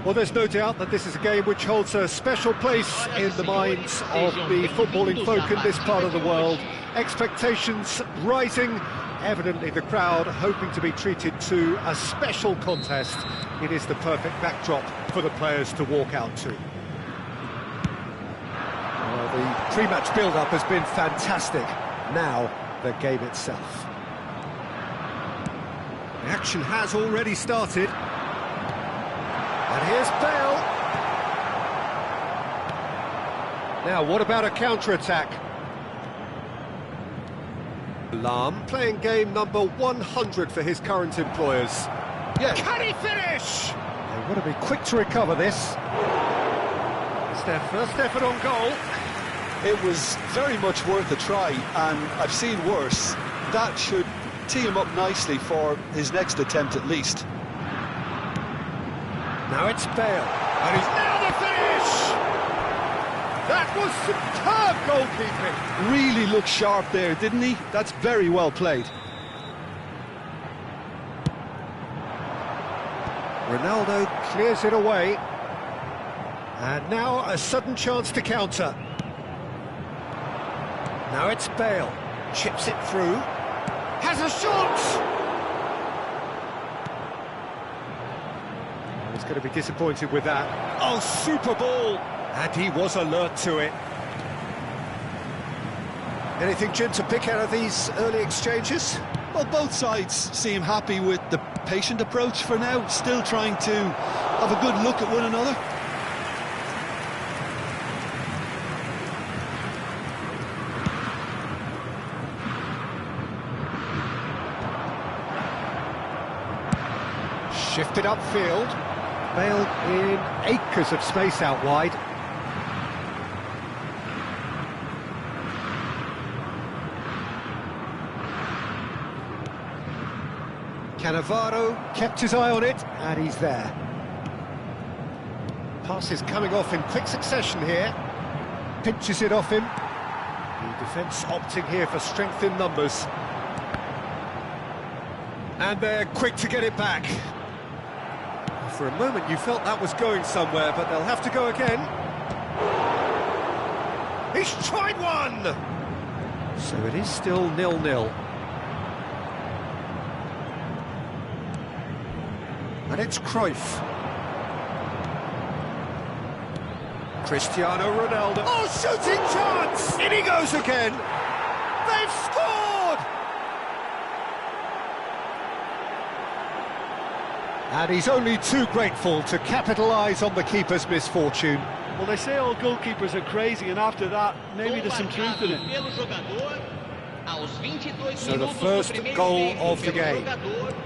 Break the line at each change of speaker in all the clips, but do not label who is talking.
Well, there's no doubt that this is a game which holds a special place in the minds of the footballing folk in this part of the world. Expectations rising, evidently the crowd hoping to be treated to a special contest. It is the perfect backdrop for the players to walk out to. Well, the pre-match build-up has been fantastic. Now, the game itself. The action has already started. And here's Bale. Now, what about a counter-attack? Lam playing game number 100 for his current employers. Yeah. Can he finish? They want to be quick to recover this. It's their first effort on goal.
It was very much worth a try, and I've seen worse. That should tee him up nicely for his next attempt at least.
Now it's Bale, and he's now the finish! That was superb goalkeeping!
Really looked sharp there, didn't he? That's very well played.
Ronaldo clears it away. And now a sudden chance to counter. Now it's Bale, chips it through, has a shot! He's going to be disappointed with that. Oh, super ball! And he was alert to it. Anything, Jim, to pick out of these early exchanges?
Well, both sides seem happy with the patient approach for now, still trying to have a good look at one another.
Shifted upfield. Bale in acres of space out wide. Cannavaro kept his eye on it, and he's there. Passes coming off in quick succession here. Pinches it off him. The defence opting here for strength in numbers. And they're quick to get it back. For a moment you felt that was going somewhere, but they'll have to go again. He's tried one! So it is still 0-0. And it's Cruyff. Cristiano Ronaldo. Oh, shooting chance! In he goes again! They've scored! And he's only too grateful to capitalise on the keeper's misfortune.
Well, they say all goalkeepers are crazy, and after that, maybe there's some truth in it.
So the first goal of the game.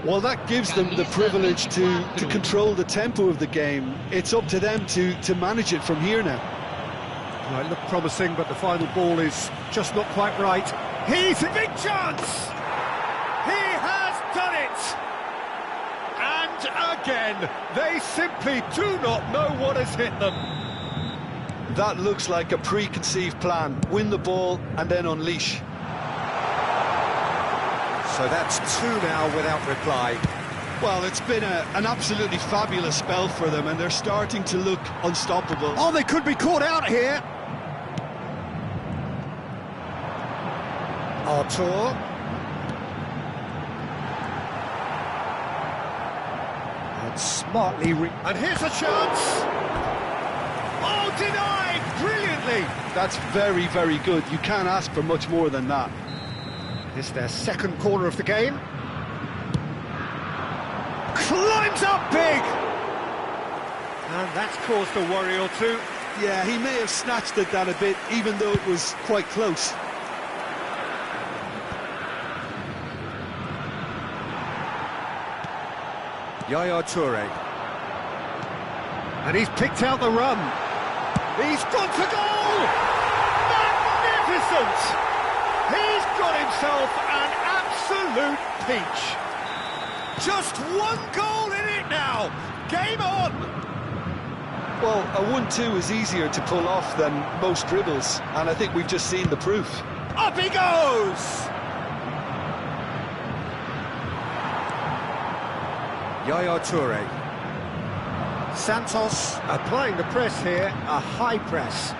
Well, that gives them the privilege to control the tempo of the game. It's up to them to manage it from here now.
Well, it looked promising, but the final ball is just not quite right. He's a big chance! He has done it! And again, they simply do not know what has hit them.
That looks like a preconceived plan. Win the ball and then unleash.
So that's two now without reply.
Well, it's been an absolutely fabulous spell for them, and they're starting to look unstoppable.
Oh, they could be caught out here. Artur. And smartly... And here's a chance! Oh, denied! Brilliantly!
That's very, very good. You can't ask for much more than that.
It's their second corner of the game. Climbs up big! And that's caused a worry or two.
Yeah, he may have snatched at that a bit, even though it was quite close.
Yaya Toure. And he's picked out the run. He's gone for goal! Magnificent! He's got himself an absolute peach. Just one goal in it now. Game on!
Well, a 1-2 is easier to pull off than most dribbles, and I think we've just seen the proof.
Up he goes! Yaya Toure. Santos applying the press here, a high press.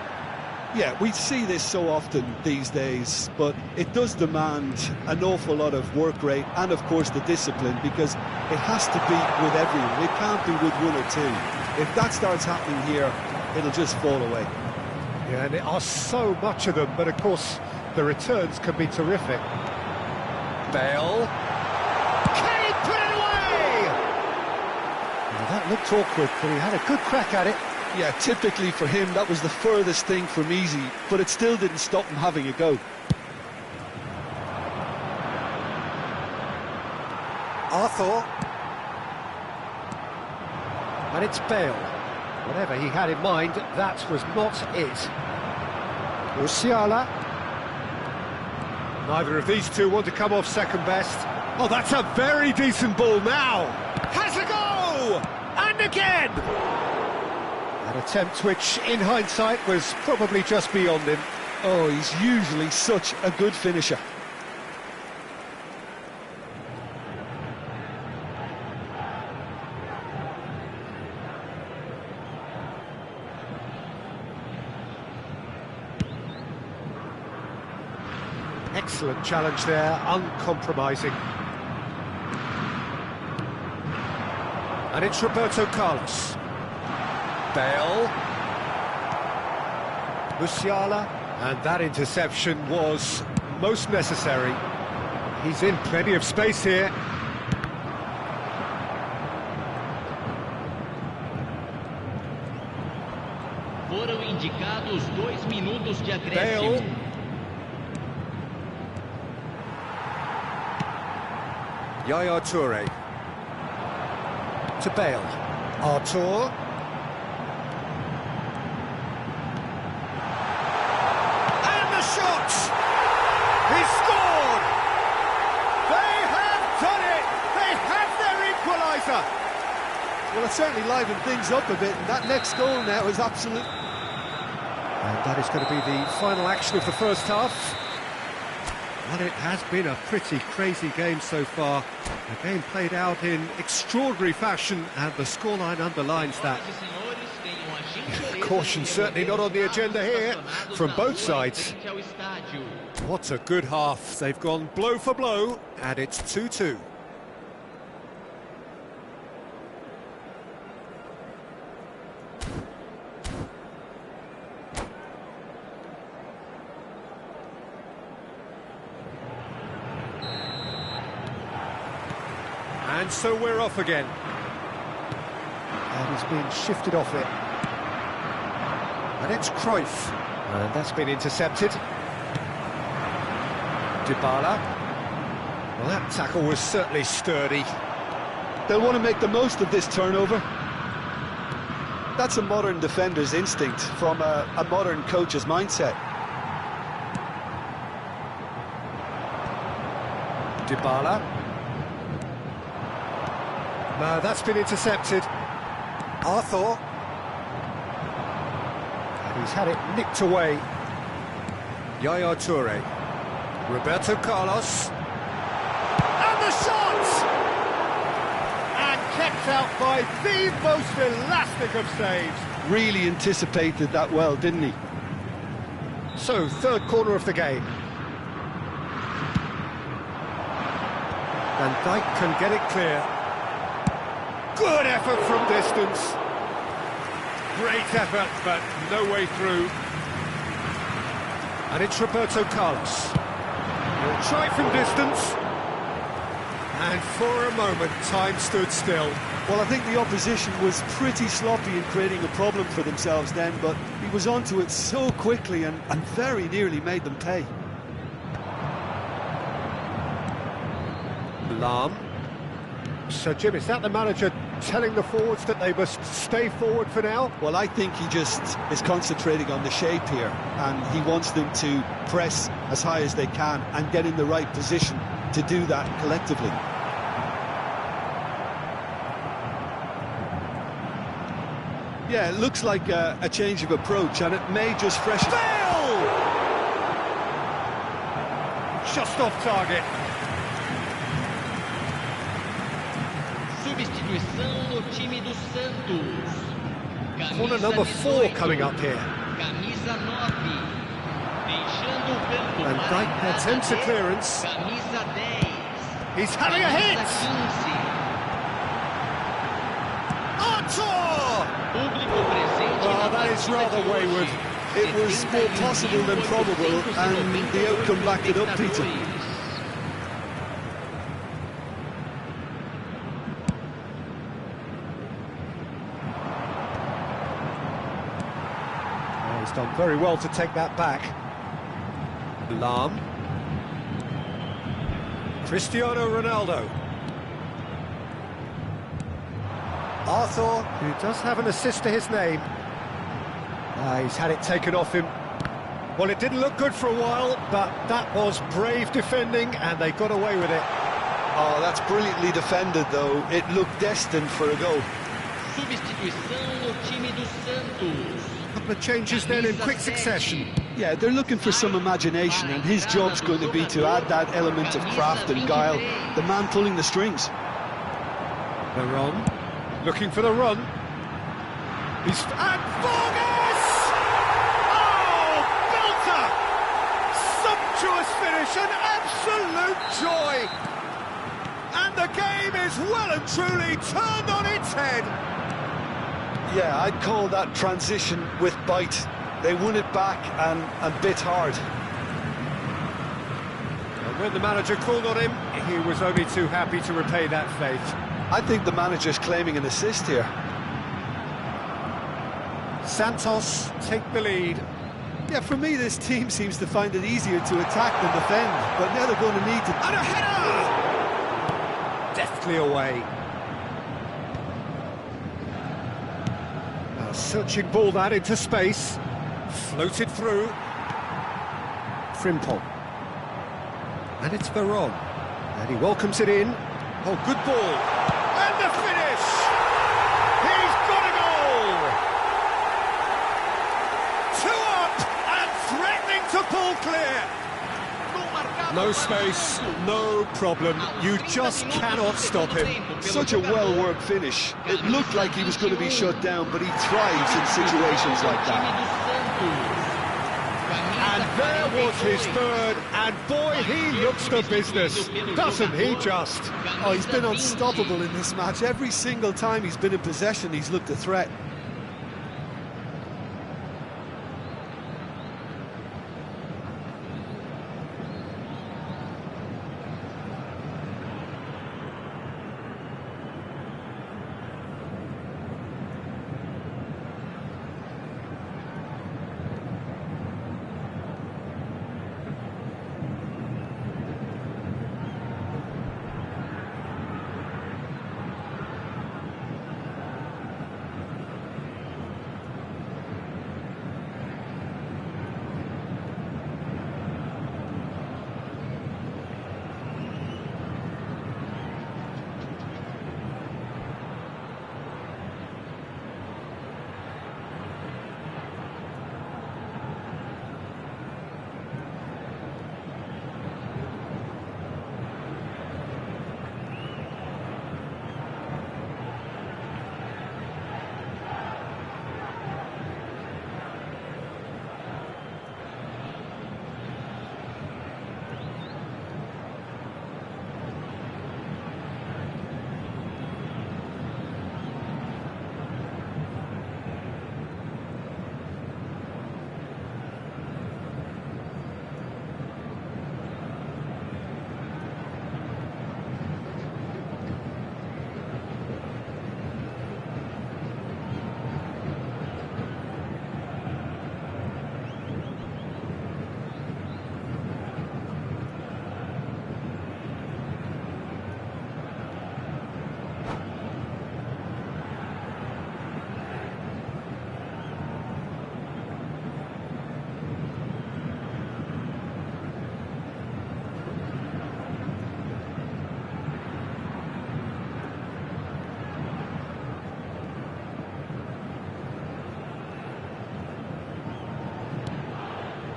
Yeah, we see this so often these days, but it does demand an awful lot of work rate and, of course, the discipline, because it has to be with everyone. It can't be with one or two. If that starts happening here, it'll just fall away.
Yeah, and there are so much of them, but of course, the returns can be terrific. Bale. Can he put it away? Well, that looked awkward, but he had a good crack at it.
Yeah, typically for him, that was the furthest thing from easy, but it still didn't stop him having a go.
Arthur. And it's Bale. Whatever he had in mind, that was not it. Musiala. Neither of these two want to come off second best. Oh, that's a very decent ball now. Has a go! And again! An attempt which, in hindsight, was probably just beyond him.
Oh, he's usually such a good finisher.
Excellent challenge there, uncompromising. And it's Roberto Carlos. Bale. Musiala. And that interception was most necessary. He's in plenty of space here.
Foram indicados 2 minutos de acréscimo.
Bale. Yaya Toure. To Bale. Artur. And the shot! He scored! They have done it! They have their equaliser!
Well, it certainly livened things up a bit, and that next goal now is absolute.
And that is going to be the final action of the first half. Well, it has been a pretty crazy game so far. A game played out in extraordinary fashion, and the scoreline underlines that. Caution certainly not on the agenda here from both sides. What a good half. They've gone blow for blow, and it's 2-2. And so we're off again. And he's been shifted off it. And it's Cruyff. And that's been intercepted. Dybala. Well, that tackle was certainly sturdy.
They'll want to make the most of this turnover. That's a modern defender's instinct from a modern coach's mindset.
Dybala. No, that's been intercepted. Arthur. And he's had it nicked away. Yaya Toure. Roberto Carlos. And the shot! And kept out by the most elastic of saves.
Really anticipated that well, didn't he?
So, third corner of the game. Van Dijk can get it clear. Good effort from distance. Great effort, but no way through. And it's Roberto Carlos. He'll try from distance. And for a moment, time stood still.
Well, I think the opposition was pretty sloppy in creating a problem for themselves then, but he was onto it so quickly and very nearly made them pay.
Lahm. So, Jim, is that the manager telling the forwards that they must stay forward for now?
Well, I think he just is concentrating on the shape here, and he wants them to press as high as they can and get in the right position to do that collectively. Yeah, it looks like a change of approach, and it may just freshen...
Bale! Just off target.
Substituição no time do Santos.
Corner number 4 coming up here.
Camisa 9. Deixando o campo.
And Dyke attempts a clearance.
Camisa 10.
He's having a hit! Arthur!
Público presente.
Oh, that is rather wayward.
It was more possible than probable, and the outcome backed it up, Peter.
Oh, he's done very well to take that back. Lahm. Cristiano Ronaldo. Arthur, who does have an assist to his name. He's had it taken off him. Well, it didn't look good for a while, but that was brave defending, and they got away with it.
Oh, that's brilliantly defended, though. It looked destined for a goal.
Substituição no time do Santos.
A couple of changes then in quick succession.
Yeah, they're looking for some imagination, and his job's going to be to add that element of craft and guile. The man pulling the strings.
Veron, looking for the run. He's... And Vargas! Oh, belter! Sumptuous finish, an absolute joy! And the game is well and truly turned on its head.
Yeah, I'd call that transition with bite. They won it back and bit hard.
And when the manager called on him, he was only too happy to repay that faith.
I think the manager's claiming an assist here.
Santos take the lead.
Yeah, for me, this team seems to find it easier to attack than defend, but now they're going to need to...
And a header! Deftly away. A searching ball that into space. Floated through. Frimpong. And it's Veron. And he welcomes it in. Oh, good ball. And the finish! He's got a goal! 2 up and threatening to pull clear. No space, no problem. You just cannot stop him.
Such a well-worked finish. It looked like he was going to be shut down, but he thrives in situations like that.
And there was his third, and boy, he looks the business, doesn't he just?
Oh, he's been unstoppable in this match. Every single time he's been in possession, he's looked a threat.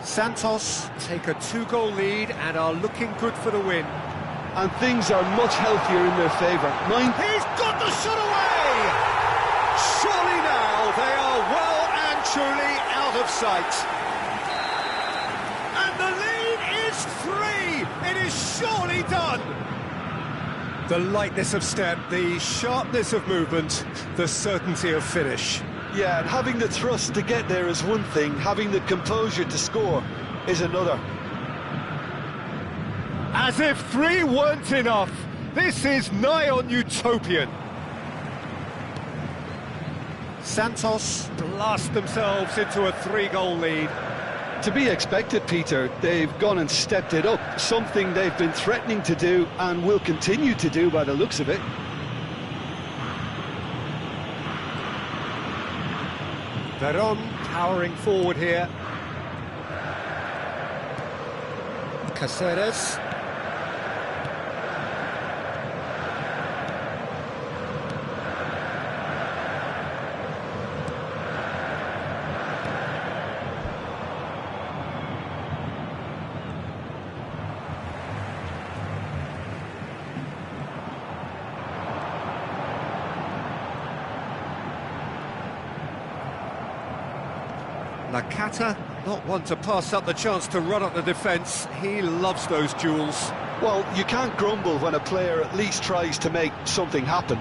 Santos take a 2-goal lead and are looking good for the win.
And things are much healthier in their favour.
He's got the shot away! Surely now they are truly out of sight. And the lead is 3! It is surely done! The lightness of step, the sharpness of movement, the certainty of finish.
Yeah, and having the thrust to get there is one thing, having the composure to score is another.
As if 3 weren't enough, this is nigh on utopian. Santos blast themselves into a 3-goal lead.
To be expected, Peter. They've gone and stepped it up, something they've been threatening to do and will continue to do by the looks of it.
Veron powering forward here. Caceres. Nakata, not one to pass up the chance to run up the defence. He loves those duels.
Well, you can't grumble when a player at least tries to make something happen.